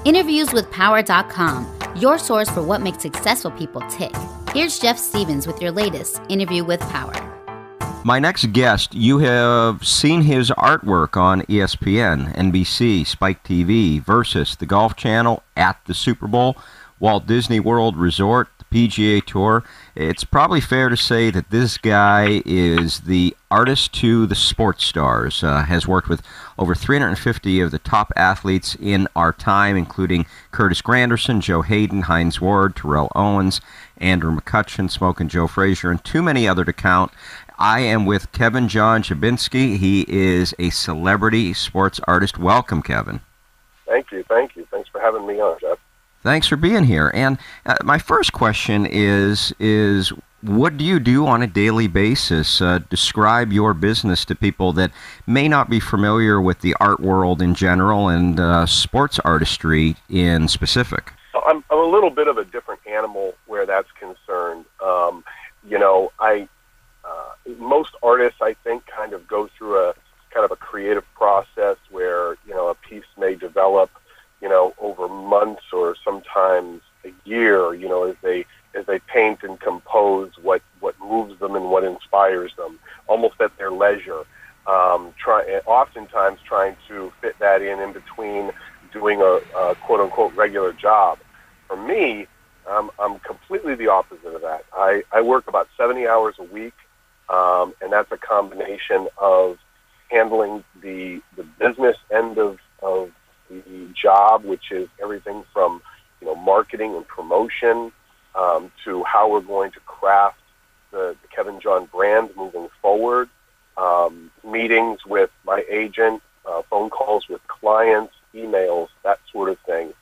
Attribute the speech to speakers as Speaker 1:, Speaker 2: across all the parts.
Speaker 1: Interviewswithpower.com, your source for what makes successful people tick. Here's Jeff Stevens with your latest Interview with Power.
Speaker 2: My next guest, you have seen his artwork on ESPN, NBC, Spike TV, Versus, the Golf Channel, at the Super Bowl, Walt Disney World Resort, the PGA Tour. It's probably fair to say that this guy is the artist to the sports stars, has worked with over 350 of the top athletes in our time, including Curtis Granderson, Joe Hayden, Hines Ward, Terrell Owens, Andrew McCutcheon, Smokin' Joe Frazier, and too many other to count. I am with Kevinjohn Jobczynski. He is a celebrity sports artist. Welcome, Kevin.
Speaker 3: Thank you. Thanks for having me on, Jeff.
Speaker 2: Thanks for being here. And my first question is what do you do on a daily basis? Describe your business to people that may not be familiar with the art world in general and sports artistry in specific.
Speaker 3: I'm a little bit of a different animal where that's concerned. Most artists, I think, kind of go through a kind of a creative process where, a piece may develop, over months or sometimes a year, as they paint and compose what moves them and what inspires them, almost at their leisure. Oftentimes trying to fit that in between doing a quote-unquote regular job. For me, I'm completely the opposite of that. I work about 70 hours a week, and that's a combination of handling the business end of the job, which is everything from marketing and promotion to how we're going to craft the Kevinjohn brand moving forward, meetings with my agent, phone calls with clients, emails, that sort of thing.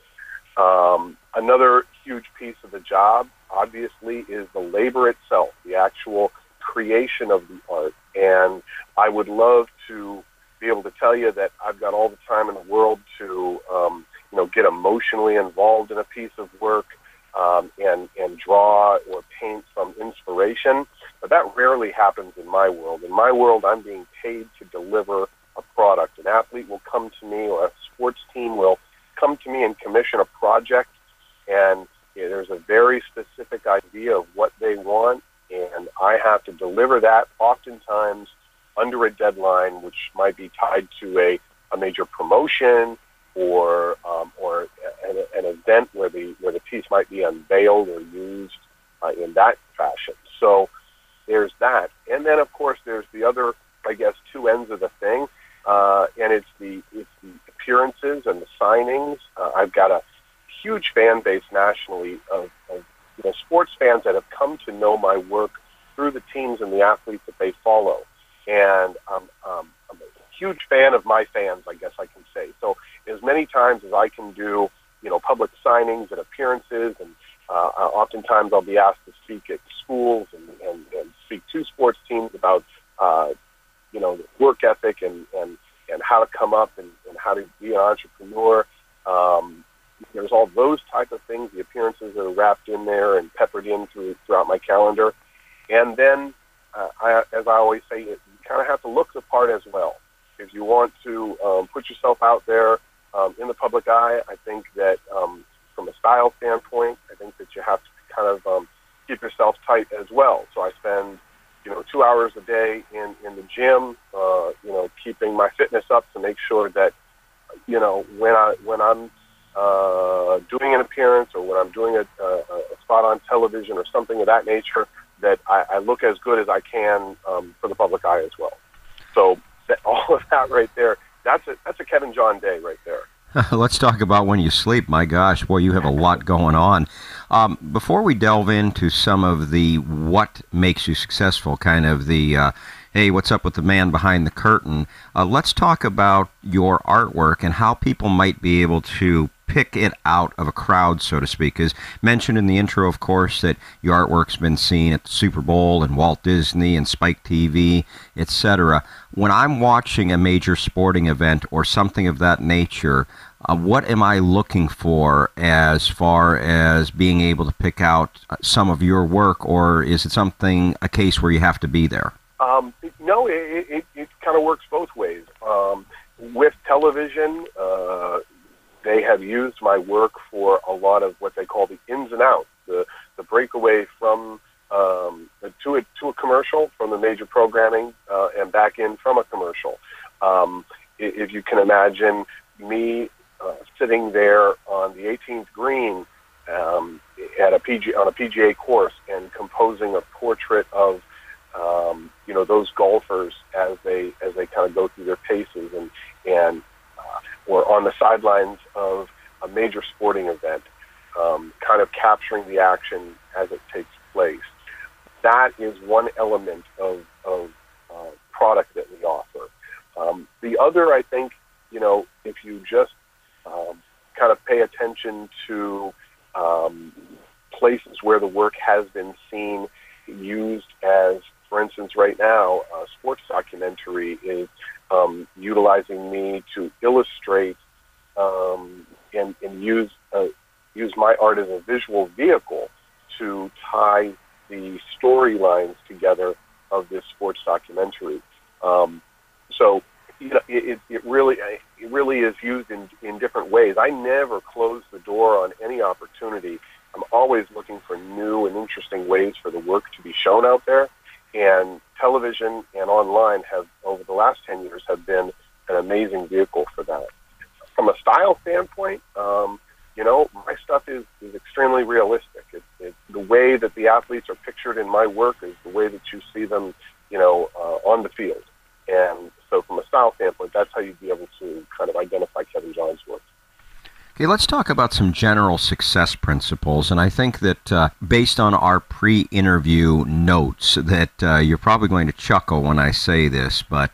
Speaker 3: Another huge piece of the job, obviously, is the labor itself, the actual creation of the art. And I would love to be able to tell you that I've got all the time in the world to, get emotionally involved in a piece of work and draw or paint some inspiration. But that rarely happens in my world. In my world, I'm being paid to deliver a product. An athlete will come to me, or a sports team will come to me and commission a project, and there's a very specific idea of what they want, and I have to deliver that oftentimes under a deadline, which might be tied to a major promotion or an event where the piece might be unveiled or used in that fashion. So there's that. And then, of course, there's the other, I guess, two ends of the thing, and it's the appearances and the signings. I've got a huge fan base nationally of sports fans that have come to know my work through the teams and the athletes that they follow. And I'm a huge fan of my fans, I guess I can say. So as many times as I can do, public signings and appearances, and oftentimes I'll be asked to speak at schools and speak to sports teams about, the work ethic and how to come up and how to be an entrepreneur. There's all those type of things, the appearances that are wrapped in there and peppered in throughout my calendar. And then, as I always say, you kind of have to look the part as well. If you want to put yourself out there in the public eye, I think that from a style standpoint, I think that you have to kind of keep yourself tight as well. So I spend 2 hours a day in the gym, keeping my fitness up to make sure that, when I'm doing an appearance or when I'm doing a spot on television or something of that nature, that I look as good as I can for the public eye as well. So all of that right there, that's a Kevinjohn day right there.
Speaker 2: Let's talk about when you sleep. My gosh, boy, you have a lot going on. Before we delve into some of the what makes you successful, kind of the, hey, what's up with the man behind the curtain, let's talk about your artwork and how people might be able to pick it out of a crowd, so to speak. As mentioned in the intro, of course, that your artwork's been seen at the Super Bowl and Walt Disney and Spike TV, etc. When I'm watching a major sporting event or something of that nature, what am I looking for as far as being able to pick out some of your work, or is it a case where you have to be there?
Speaker 3: No, it kind of works both ways. With television, they have used my work for a lot of what they call the ins and outs, the breakaway from to a commercial from the major programming and back in from a commercial. If you can imagine me sitting there on the 18th green on a PGA course and composing a portrait of those golfers as they kind of go through their paces and or on the sidelines of a major sporting event, kind of capturing the action as it takes place. That is one element of product that we offer. The other, I think, if you just kind of pay attention to places where the work has been seen, used as, for instance, right now, a sports documentary is utilizing me to illustrate and use my art as a visual vehicle to tie the storylines together of this sports documentary. So it really is used in different ways. I never close the door on any opportunity. I'm always looking for new and interesting ways for the work to be shown out there. And television and online have, over the last 10 years, have been an amazing vehicle for that. From a style standpoint, my stuff is extremely realistic. The way that the athletes are pictured in my work is the way that you see them, on the field. And so from a style standpoint, that's how you'd be able to kind of identify Kevinjohn's work.
Speaker 2: Okay, let's talk about some general success principles. And I think that based on our pre-interview notes that you're probably going to chuckle when I say this, but,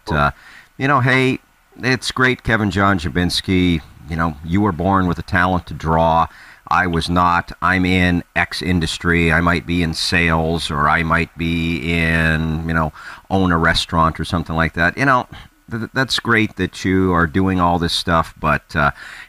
Speaker 2: hey, it's great, Kevinjohn Jobczynski. You were born with a talent to draw. I was not. I'm in X industry. I might be in sales, or I might be in, own a restaurant or something like that. That's great that you are doing all this stuff, but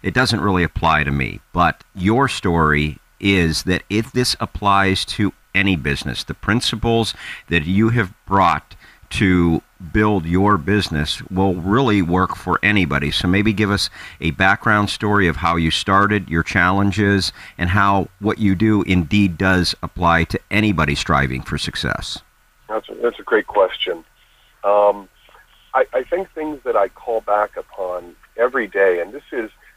Speaker 2: it doesn't really apply to me. But your story is that if this applies to any business, the principles that you have brought to build your business will really work for anybody. So maybe give us a background story of how you started, your challenges, and how what you do indeed does apply to anybody striving for success.
Speaker 3: That's a great question. I think things that I call back upon every day, and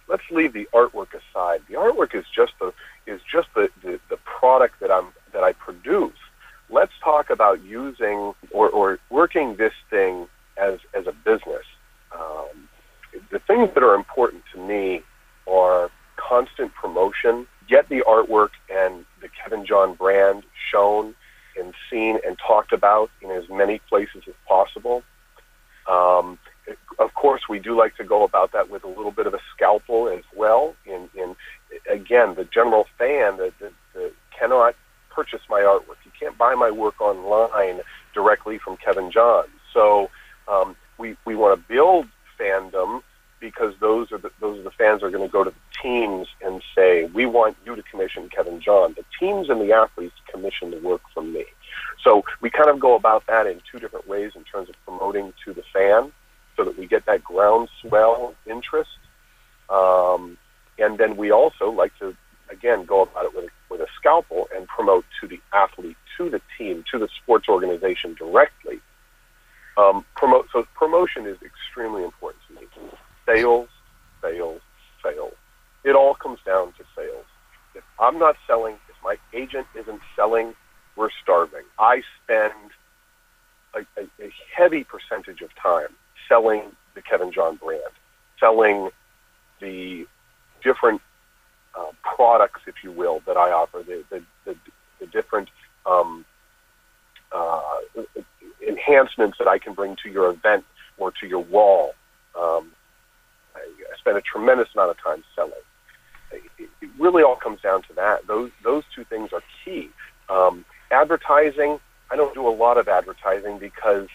Speaker 3: let's leave the artwork aside. The artwork is just the product that I produce. Let's talk about using or working this thing as a business. The things that are important to me are constant promotion, get the artwork and the Kevinjohn brand shown and seen and talked about in as many places as possible. Of course, we do like to go about that with a little bit of a scalpel as well. In again, the general fan that cannot purchase my artwork. You can't buy my work online directly from Kevinjohn. So we want to build fandom because those are the fans are going to go to the teams and say, we want you to commission Kevinjohn. The teams and the athletes commission the work from me. So we kind of go about that in two different ways in terms of promoting to the fan so that we get that groundswell interest. And then we also like to, again, go about it with a scalpel and promote to the athlete, to the team, to the sports organization directly. So promotion is extremely important to me. Sales, sales, sales. It all comes down to sales. If I'm not selling, if my agent isn't selling, we're starving. I spend a heavy percentage of time selling the Kevinjohn brand, selling the different products, if you will, that I offer, the different enhancements that I can bring to your event or to your wall. I spend a tremendous amount of time selling. It really all comes down to that. Those two things are key. Advertising, I don't do a lot of advertising because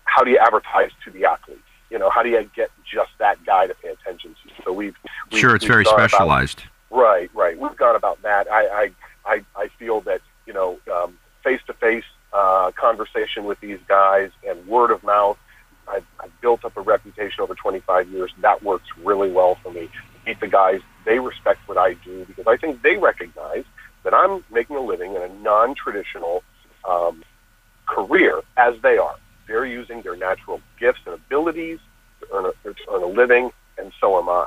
Speaker 3: how do you advertise to the athletes? How do you get just that guy to pay attention to? So
Speaker 2: it's very specialized.
Speaker 3: Right. We've gone about that. I feel that face-to-face conversation with these guys and word of mouth. I've built collaboration over 25 years. That works really well for me. Meet the guys. They respect what I do because I think they recognize that I'm making a living in a non-traditional career as they are. They're using their natural gifts and abilities to earn a living, and so am I.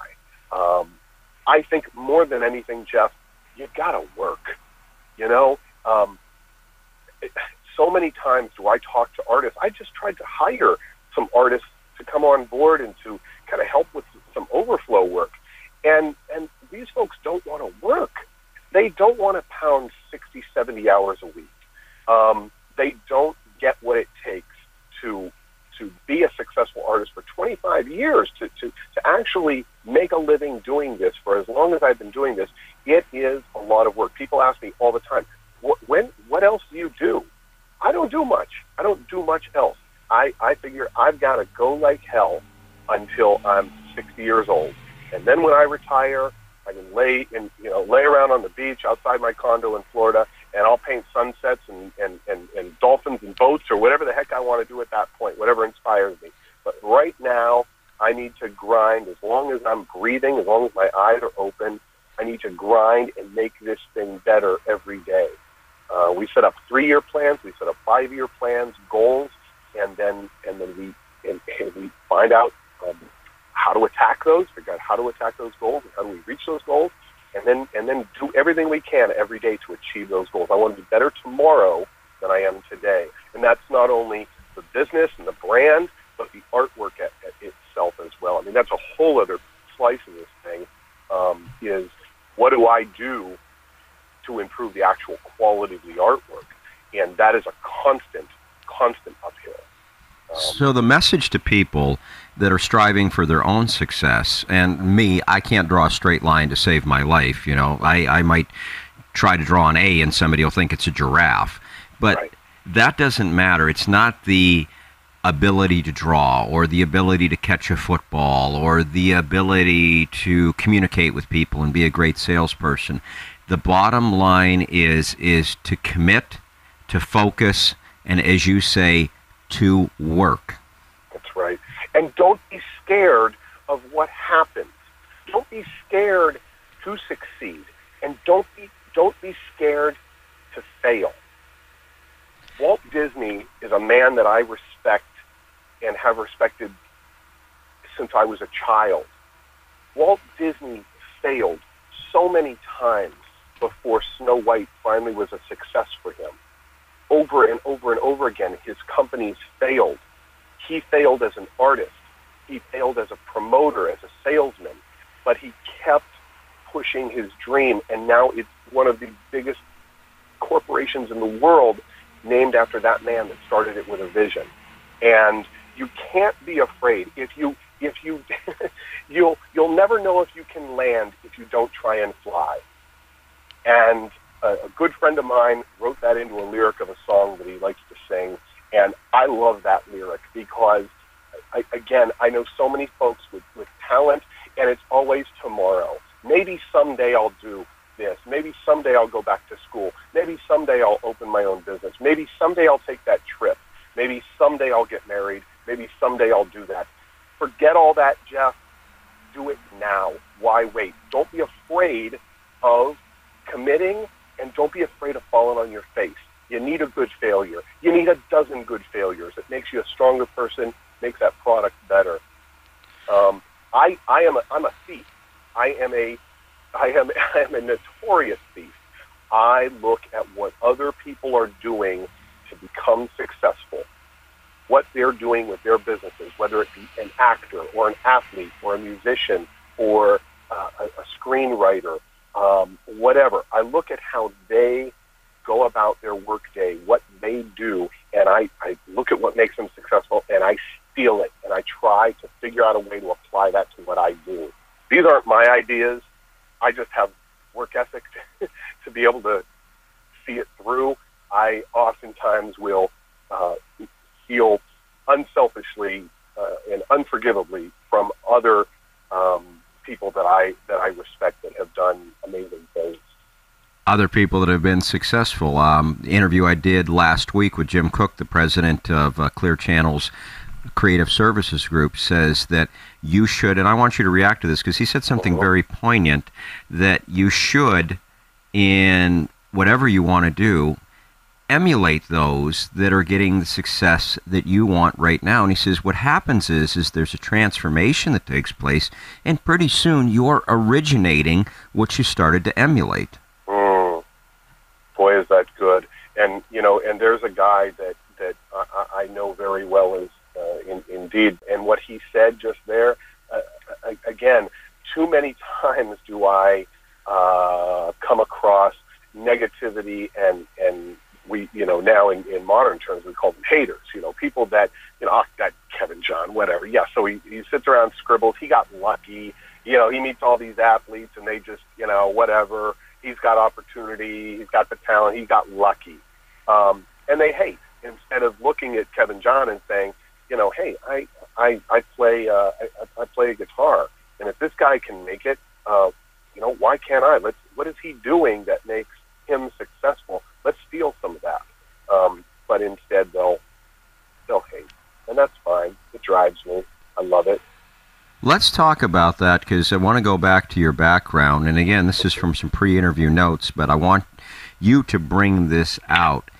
Speaker 3: I think more than anything, Jeff, you gotta work. You know, so many times do I talk to artists. I just tried to hire some artists to come on board and to kind of help with some overflow work. And these folks don't want to work. They don't want to pound 60, 70 hours a week. They don't get what it takes to be a successful artist for 25 years, to actually make a living doing this for as long as I've been doing this. It is a lot of work. People ask me all the time, what else do you do? I don't do much. I don't do much else. I figure I've got to go like hell until I'm 60 years old. And then when I retire, I can lay around on the beach outside my condo in Florida, and I'll paint sunsets and dolphins and boats or whatever the heck I want to do at that point, whatever inspires me. But right now, I need to grind. As long as I'm breathing, as long as my eyes are open, I need to grind and make this thing better every day. We set up 3-year plans, we set up 5-year plans, goals, and then we find out how to attack those, figure out how to attack those goals, and how do we reach those goals, and then do everything we can every day to achieve those goals. I want to be better tomorrow than I am today. And that's not only the business and the brand, but the artwork itself as well. I mean, that's a whole other slice of this thing, is what do I do to improve the actual quality of the artwork? And that is a constant uphill.
Speaker 2: So the message to people that are striving for their own success, and me, I can't draw a straight line to save my life. You know, I might try to draw an A and somebody will think it's a giraffe, but right. That doesn't matter. It's not the ability to draw or the ability to catch a football or the ability to communicate with people and be a great salesperson. The bottom line is to commit, to focus, and as you say, to work.
Speaker 3: That's right. And don't be scared of what happens. Don't be scared to succeed. And don't be scared to fail. Walt Disney is a man that I respect and have respected since I was a child. Walt Disney failed so many times before Snow White finally was a success for him. Over and over and over again, his companies failed. He failed as an artist. He failed as a promoter, as a salesman. But he kept pushing his dream, and now it's one of the biggest corporations in the world named after that man that started it with a vision. And you can't be afraid. If you you'll never know if you can land if you don't try and fly. And a good friend of mine wrote that into a lyric of a song that he likes to sing, and I love that lyric because, I know so many folks with talent, and it's always tomorrow. Maybe someday I'll do this. Maybe someday I'll go back to school. Maybe someday I'll open my own business. Maybe someday I'll take that trip. Maybe someday I'll get married. Maybe someday I'll do that. Forget all that, Jeff. Do it now. Why wait? Don't be afraid of committing, and don't be afraid of falling on your face. You need a good failure. You need a dozen good failures. It makes you a stronger person, makes that product better. I'm a thief. I am a notorious thief. I look at what other people are doing to become successful, what they're doing with their businesses, whether it be an actor or an athlete or a musician or a screenwriter, whatever. I look at how they go about their workday, what they do, and I look at what makes them successful, and I steal it, and I try to figure out a way to apply that to what I do. These aren't my ideas. I just have work ethic to be able to see it through. I oftentimes will steal unselfishly and unforgivably from other people that I respect that have done amazing things.
Speaker 2: Other people that have been successful. The interview I did last week with Jim Cook, the president of Clear Channel's creative services group, says that you should, and I want you to react to this because he said something very poignant, that you should, in whatever you want to do, emulate those that are getting the success that you want right now. And he says what happens is there's a transformation that takes place, and pretty soon you're originating what you started to emulate.
Speaker 3: Boy, is that good. And, and there's a guy that I know very well as indeed. And what he said just there, again, too many times do I come across negativity and we, now in modern terms, we call them haters, people that, that Kevinjohn, whatever. Yeah, so he sits around, scribbles. He got lucky. He meets all these athletes and they just, whatever. He's got opportunity. He's got the talent. He got lucky. And they hate instead of looking at Kevinjohn and saying, hey, I play a guitar. And if this guy can make it, why can't I? What is he doing that makes him successful? Let's steal some of that. But instead they'll hate. And that's fine. It drives me. I love it.
Speaker 2: Let's talk about that, because I want to go back to your background. And again, this is from some pre-interview notes, but I want you to bring this out.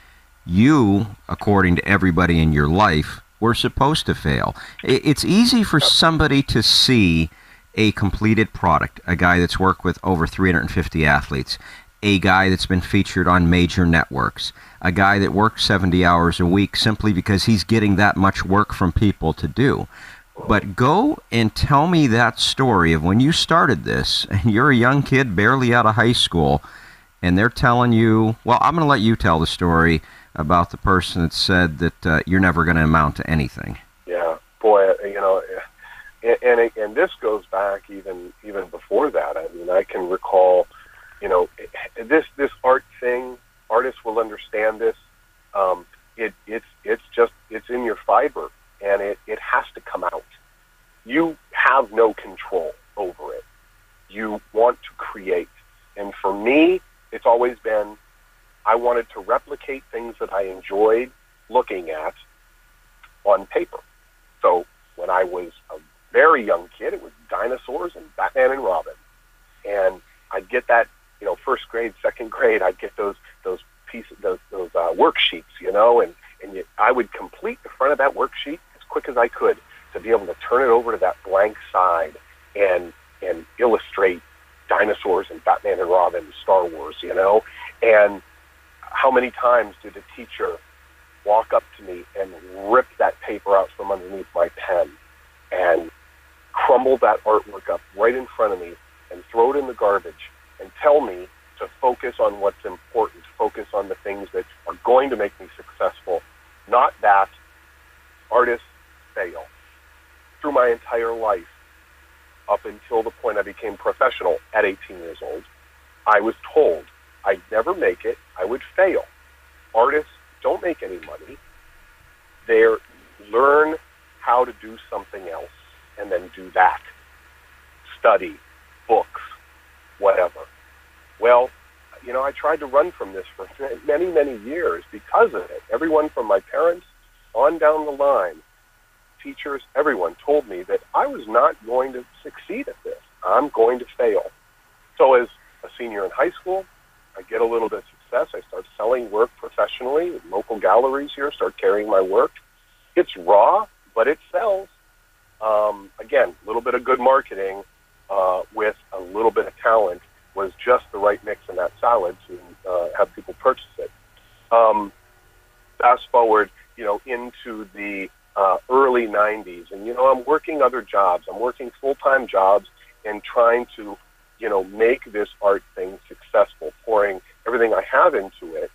Speaker 2: You, according to everybody in your life, were supposed to fail. It's easy for somebody to see a completed product, a guy that's worked with over 350 athletes, a guy that's been featured on major networks, a guy that works 70 hours a week simply because he's getting that much work from people to do. But go and tell me that story of when you started this, and you're a young kid barely out of high school, and they're telling you, well, I'm going to let you tell the story about the person that said that you're never going to amount to anything.
Speaker 3: Yeah, boy, and this goes back even before that. I mean, I can recall, this art thing. Artists will understand this. It's in your fiber, and it has to come out. You have no control over it. You want to create, and for me, it's always been, I wanted to replicate things that I enjoyed looking at on paper. So when I was a very young kid, it was dinosaurs and Batman and Robin. And I'd get that, first grade, second grade, I'd get those pieces, those worksheets, and I would complete the front of that worksheet as quick as I could to be able to turn it over to that blank side and illustrate dinosaurs and Batman and Robin and Star Wars, And how many times did a teacher walk up to me and rip that paper out from underneath my pen and crumble that artwork up right in front of me and throw it in the garbage and tell me to focus on what's important, focus on the things that are going to make me successful, not that artists fail. Through my entire life, up until the point I became professional at 18 years old, I was told I'd never make it, I would fail. Artists don't make any money. They learn how to do something else and then do that. Study, books, whatever. Well, I tried to run from this for many, many years because of it. Everyone from my parents on down the line, teachers, everyone told me that I was not going to succeed at this. I'm going to fail. So as a senior in high school, I get a little bit of success. I start selling work professionally with local galleries here, start carrying my work. It's raw, but it sells. Again, a little bit of good marketing with a little bit of talent was just the right mix in that salad to have people purchase it. Fast forward, into the early 90s, and, I'm working other jobs. I'm working full-time jobs and trying to, make this art thing successful, pouring everything I have into it.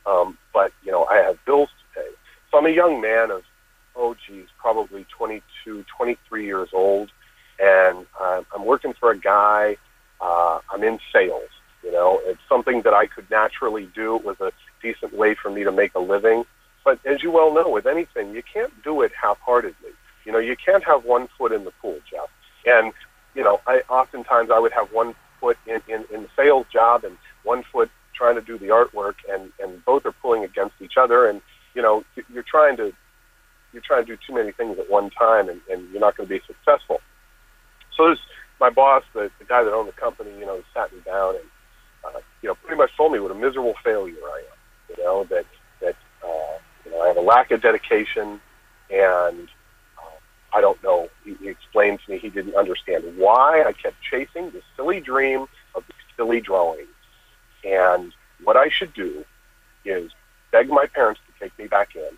Speaker 3: But, I have bills to pay. So I'm a young man of, probably 22, 23 years old, and I'm working for a guy. I'm in sales. It's something that I could naturally do. It was a decent way for me to make a living. But as you well know, with anything, you can't do it half-heartedly. You can't have one foot in the pool, Jeff. And, oftentimes I would have one foot in the sales job and one foot trying to do the artwork, and both are pulling against each other. And, you're trying to trying to do too many things at one time, and you're not going to be successful. So this, my boss, the guy that owned the company, sat me down and, pretty much told me what a miserable failure I am. That I have a lack of dedication, and I don't know. He explained to me he didn't understand why I kept chasing this silly dream of these silly drawings. And what I should do is beg my parents to take me back in,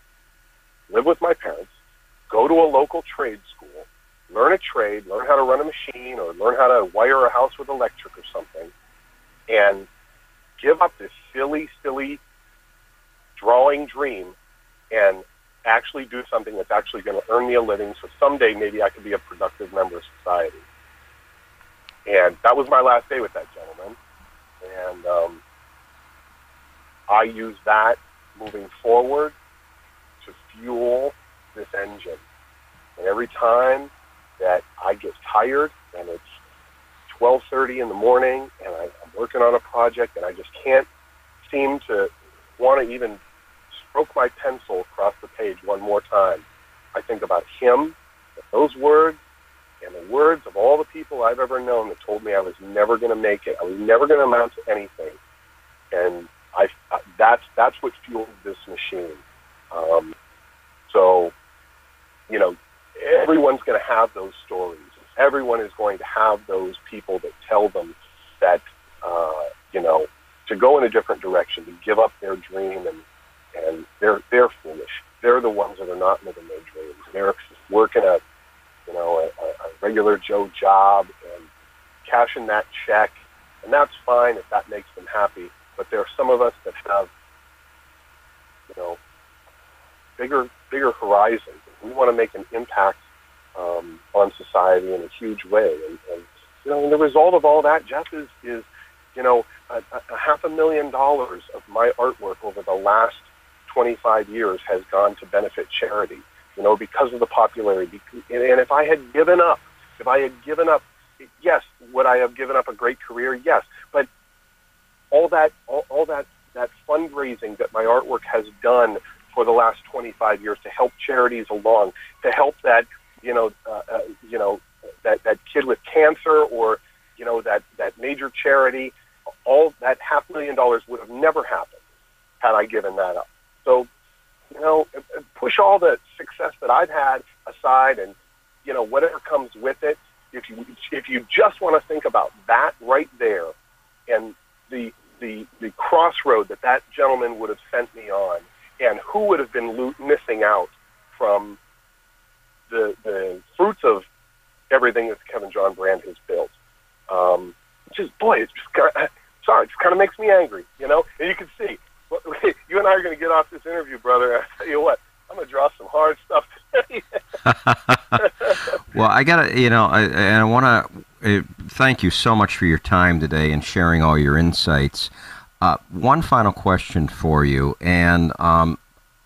Speaker 3: live with my parents, go to a local trade school, learn a trade, learn how to run a machine, or learn how to wire a house with electric or something, and give up this silly, silly drawing dream and actually do something that's actually going to earn me a living, so someday maybe I could be a productive member of society. And that was my last day with that gentleman. And I use that moving forward to fuel this engine. And every time that I get tired and it's 12:30 in the morning and I'm working on a project and I just can't seem to want to even stroke my pencil across the page one more time, I think about him, those words, and the words of all the people I've ever known that told me I was never going to make it, I was never going to amount to anything. And that's what fueled this machine. So, everyone's going to have those stories. Everyone is going to have those people that tell them that, to go in a different direction, to give up their dream, and they're foolish. They're the ones that are not living their dreams. They're working a regular Joe job and cashing that check, and that's fine if that makes them happy. But there are some of us that have, bigger horizons. We want to make an impact on society in a huge way, and the result of all that, Jeff, is $500,000 of my artwork over the last 25 years has gone to benefit charity. Because of the popularity. And if I had given up, yes, would I have given up a great career? Yes, but all that fundraising that my artwork has done for the last 25 years to help charities along, to help that that kid with cancer, or that major charity, all that $500,000 would have never happened had I given that up. So, push all the success that I've had aside, and whatever comes with it. If you just want to think about that right there, and the crossroad that gentleman would have sent me on, and who would have been missing out from the fruits of everything that the Kevinjohn brand has built. It just kind of makes me angry, And you can see, you and I are going to get off this interview, brother. I tell you what, I'm going to draw some hard stuff today.
Speaker 2: Well, I got to, I want to thank you so much for your time today and sharing all your insights. One final question for you, and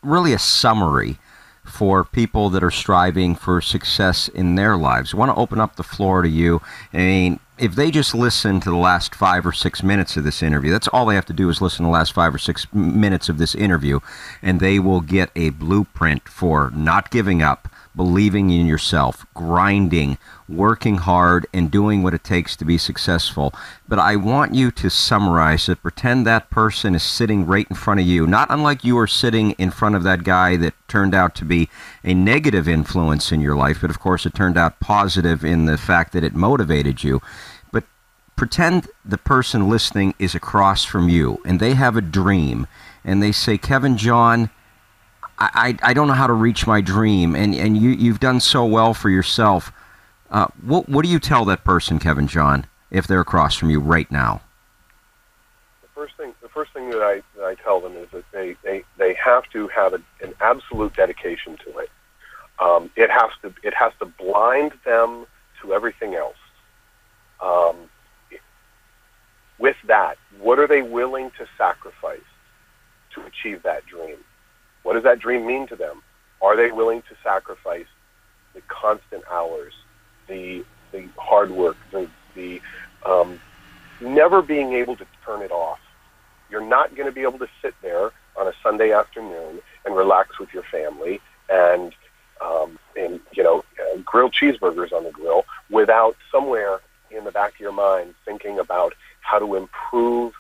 Speaker 2: really a summary for people that are striving for success in their lives. I want to open up the floor to you. I mean, if they just listen to the last 5 or 6 minutes of this interview, that's all they have to do is listen to the last 5 or 6 minutes of this interview, and they will get a blueprint for not giving up, believing in yourself, grinding, working hard, and doing what it takes to be successful. But I want you to summarize it. Pretend that person is sitting right in front of you, not unlike you are sitting in front of that guy that turned out to be a negative influence in your life, but of course it turned out positive in the fact that it motivated you. But pretend the person listening is across from you, and they have a dream, and they say, Kevinjohn, I don't know how to reach my dream, and you've done so well for yourself. What do you tell that person, Kevinjohn, if they're across from you right now?
Speaker 3: The first thing that I tell them is that they have to have an absolute dedication to it. It has to blind them to everything else. With that, what are they willing to sacrifice to achieve that dream? What does that dream mean to them? Are they willing to sacrifice the constant hours, the hard work, the never being able to turn it off? You're not going to be able to sit there on a Sunday afternoon and relax with your family and and grilled cheeseburgers on the grill without somewhere in the back of your mind thinking about how to improve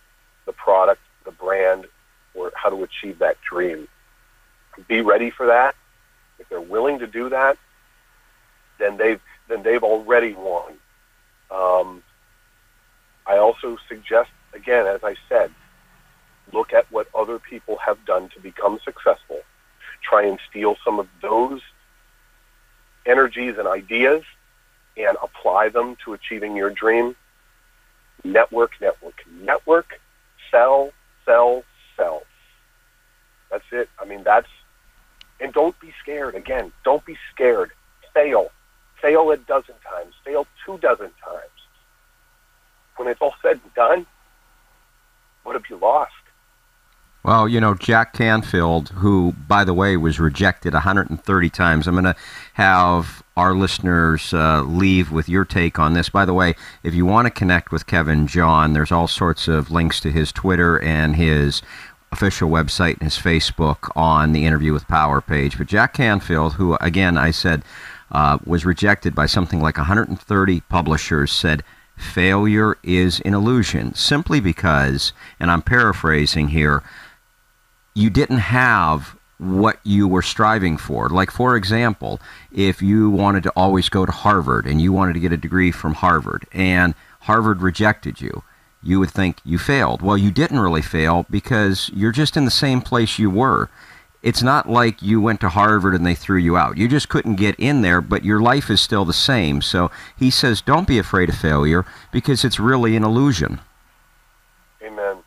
Speaker 3: the product, the brand, or how to achieve that dream. Be ready for that. If they're willing to do that, then they've already won. I also suggest, again, as I said, look at what other people have done to become successful. Try and steal some of those energies and ideas and apply them to achieving your dream. Network. Sell. That's it. I mean, and don't be scared. Again, don't be scared. Fail. Fail a dozen times. Fail 2 dozen times. When it's all said and done, what have you lost?
Speaker 2: Well, Jack Canfield, who, by the way, was rejected 130 times. I'm going to have our listeners leave with your take on this. By the way, if you want to connect with Kevinjohn, there's all sorts of links to his Twitter and his official website and his Facebook on the Interview with Power page. But Jack Canfield, who, again, I said was rejected by something like 130 publishers, said, failure is an illusion, simply because, and I'm paraphrasing here, you didn't have what you were striving for. Like, for example, if you wanted to always go to Harvard and you wanted to get a degree from Harvard and Harvard rejected you, you would think you failed. Well, you didn't really fail because you're just in the same place you were. It's not like you went to Harvard and they threw you out. You just couldn't get in there, but your life is still the same. So he says, don't be afraid of failure because it's really an illusion.
Speaker 3: Amen.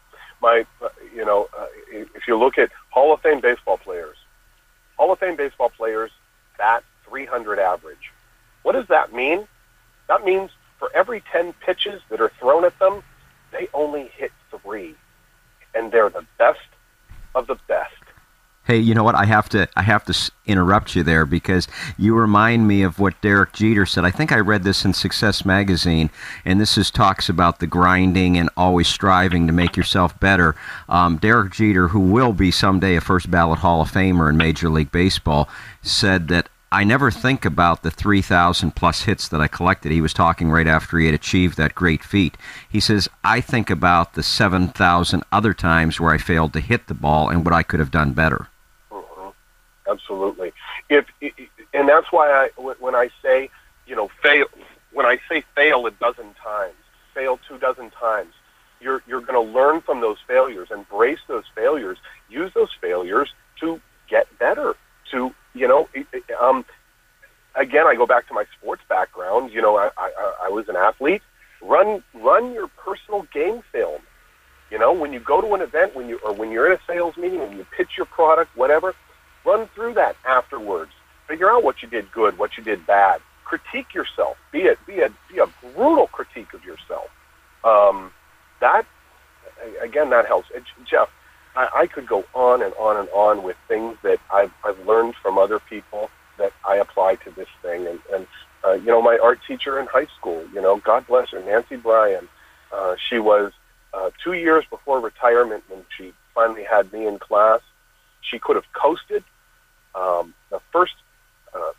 Speaker 3: If you look at Hall of Fame baseball players, bat 300 average. What does that mean? That means for every 10 pitches that are thrown at them, they only hit 3. And they're the best of the best.
Speaker 2: Hey, you know what? I have to interrupt you there because you remind me of what Derek Jeter said. I think I read this in Success Magazine, and this talks about the grinding and always striving to make yourself better. Derek Jeter, who will be someday a first ballot Hall of Famer in Major League Baseball, said that I never think about the 3,000 plus hits that I collected. He was talking right after he had achieved that great feat. He says, I think about the 7,000 other times where I failed to hit the ball and what I could have done better.
Speaker 3: Absolutely. And that's why when I say, fail, when I say fail a dozen times, fail 2 dozen times, you're going to learn from those failures, embrace those failures, use those failures to get better. Again, I go back to my sports background. I was an athlete. Run your personal game film. When you go to an event, when you're in a sales meeting, when you pitch your product, whatever, run through that afterwards. Figure out what you did good, what you did bad. Critique yourself. Be a brutal critique of yourself. That helps. Jeff, I could go on and on and on with things that I've learned from other people that I apply to this thing. And my art teacher in high school, God bless her, Nancy Bryan, she was 2 years before retirement when she finally had me in class. She could have coasted. The first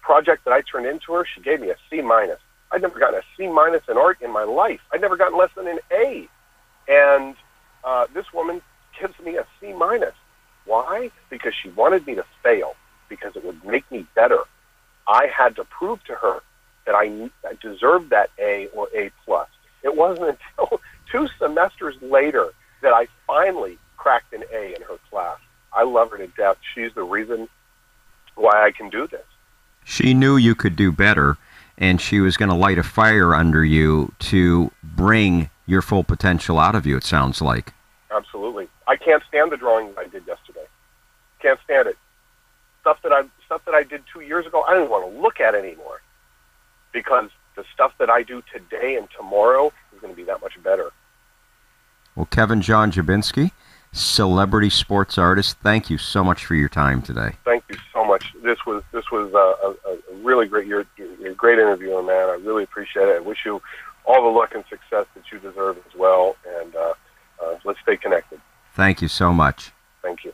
Speaker 3: project that I turned into her, she gave me a C-. I'd never gotten a C- in art in my life. I'd never gotten less than an A. And this woman gives me a C-. Why? Because she wanted me to fail, because it would make me better. I had to prove to her that I deserved that A or A+. It wasn't until 2 semesters later that I finally cracked an A in her class. I love her to death. She's the reason why I can do this.
Speaker 2: She knew you could do better, and she was going to light a fire under you to bring your full potential out of you, it sounds like.
Speaker 3: Absolutely. I can't stand the drawing I did yesterday. Can't stand it. Stuff that I did 2 years ago, I don't even want to look at anymore, because the stuff that I do today and tomorrow is going to be that much better.
Speaker 2: Well, Kevinjohn Jobczynski, celebrity sports artist, thank you so much for your time today.
Speaker 3: Thank you so much. This was a really great, you're a great interviewer, man. I really appreciate it. I wish you all the luck and success that you deserve as well, and let's stay connected.
Speaker 2: Thank you so much.
Speaker 3: Thank you.